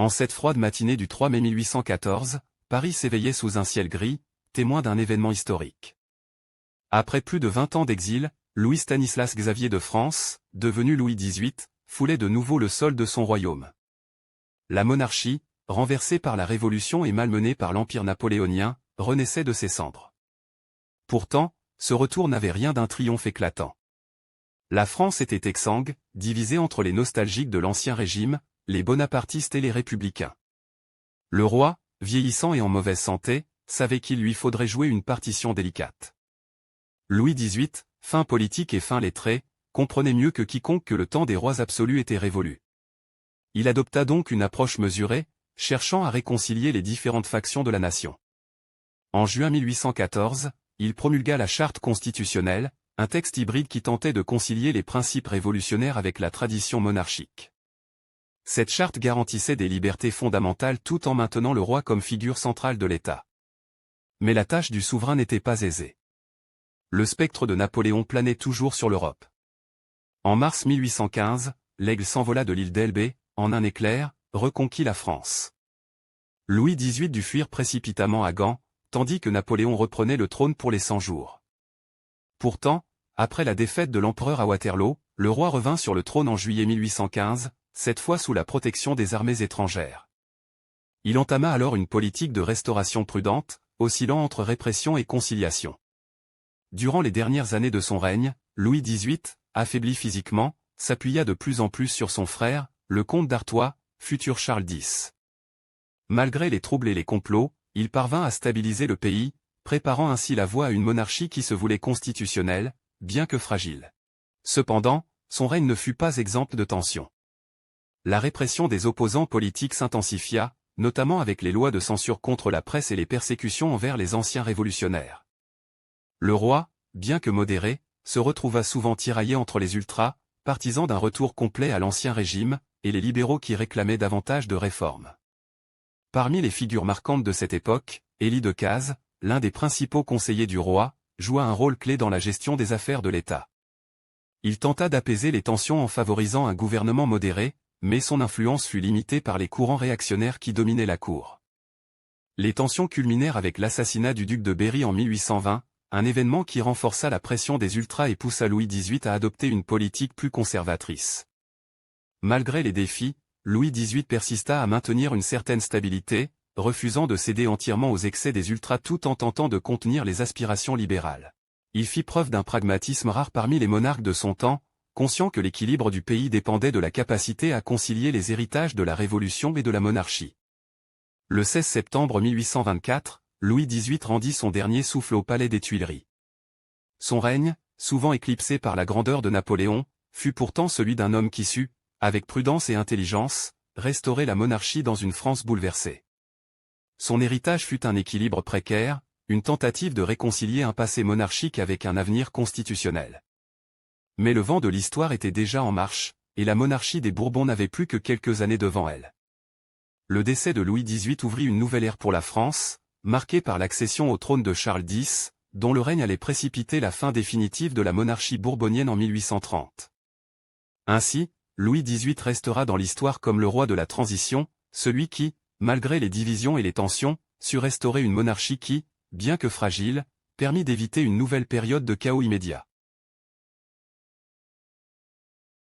En cette froide matinée du 3 mai 1814, Paris s'éveillait sous un ciel gris, témoin d'un événement historique. Après plus de 20 ans d'exil, Louis Stanislas Xavier de France, devenu Louis XVIII, foulait de nouveau le sol de son royaume. La monarchie, renversée par la Révolution et malmenée par l'Empire napoléonien, renaissait de ses cendres. Pourtant, ce retour n'avait rien d'un triomphe éclatant. La France était exsangue, divisée entre les nostalgiques de l'Ancien Régime, les bonapartistes et les républicains. Le roi, vieillissant et en mauvaise santé, savait qu'il lui faudrait jouer une partition délicate. Louis XVIII, fin politique et fin lettré, comprenait mieux que quiconque que le temps des rois absolus était révolu. Il adopta donc une approche mesurée, cherchant à réconcilier les différentes factions de la nation. En juin 1814, il promulgua la Charte constitutionnelle, un texte hybride qui tentait de concilier les principes révolutionnaires avec la tradition monarchique. Cette charte garantissait des libertés fondamentales tout en maintenant le roi comme figure centrale de l'État. Mais la tâche du souverain n'était pas aisée. Le spectre de Napoléon planait toujours sur l'Europe. En mars 1815, l'aigle s'envola de l'île d'Elbe, en un éclair, reconquit la France. Louis XVIII dut fuir précipitamment à Gand, tandis que Napoléon reprenait le trône pour les 100 jours. Pourtant, après la défaite de l'empereur à Waterloo, le roi revint sur le trône en juillet 1815, cette fois sous la protection des armées étrangères. Il entama alors une politique de restauration prudente, oscillant entre répression et conciliation. Durant les dernières années de son règne, Louis XVIII, affaibli physiquement, s'appuya de plus en plus sur son frère, le comte d'Artois, futur Charles X. Malgré les troubles et les complots, il parvint à stabiliser le pays, préparant ainsi la voie à une monarchie qui se voulait constitutionnelle, bien que fragile. Cependant, son règne ne fut pas exempt de tensions. La répression des opposants politiques s'intensifia, notamment avec les lois de censure contre la presse et les persécutions envers les anciens révolutionnaires. Le roi, bien que modéré, se retrouva souvent tiraillé entre les ultras, partisans d'un retour complet à l'ancien régime, et les libéraux qui réclamaient davantage de réformes. Parmi les figures marquantes de cette époque, Élie Decazes, l'un des principaux conseillers du roi, joua un rôle clé dans la gestion des affaires de l'État. Il tenta d'apaiser les tensions en favorisant un gouvernement modéré, mais son influence fut limitée par les courants réactionnaires qui dominaient la cour. Les tensions culminèrent avec l'assassinat du duc de Berry en 1820, un événement qui renforça la pression des ultras et poussa Louis XVIII à adopter une politique plus conservatrice. Malgré les défis, Louis XVIII persista à maintenir une certaine stabilité, refusant de céder entièrement aux excès des ultras tout en tentant de contenir les aspirations libérales. Il fit preuve d'un pragmatisme rare parmi les monarques de son temps, conscient que l'équilibre du pays dépendait de la capacité à concilier les héritages de la Révolution et de la monarchie. Le 16 septembre 1824, Louis XVIII rendit son dernier souffle au palais des Tuileries. Son règne, souvent éclipsé par la grandeur de Napoléon, fut pourtant celui d'un homme qui sut, avec prudence et intelligence, restaurer la monarchie dans une France bouleversée. Son héritage fut un équilibre précaire, une tentative de réconcilier un passé monarchique avec un avenir constitutionnel. Mais le vent de l'histoire était déjà en marche, et la monarchie des Bourbons n'avait plus que quelques années devant elle. Le décès de Louis XVIII ouvrit une nouvelle ère pour la France, marquée par l'accession au trône de Charles X, dont le règne allait précipiter la fin définitive de la monarchie bourbonienne en 1830. Ainsi, Louis XVIII restera dans l'histoire comme le roi de la transition, celui qui, malgré les divisions et les tensions, sut restaurer une monarchie qui, bien que fragile, permit d'éviter une nouvelle période de chaos immédiat.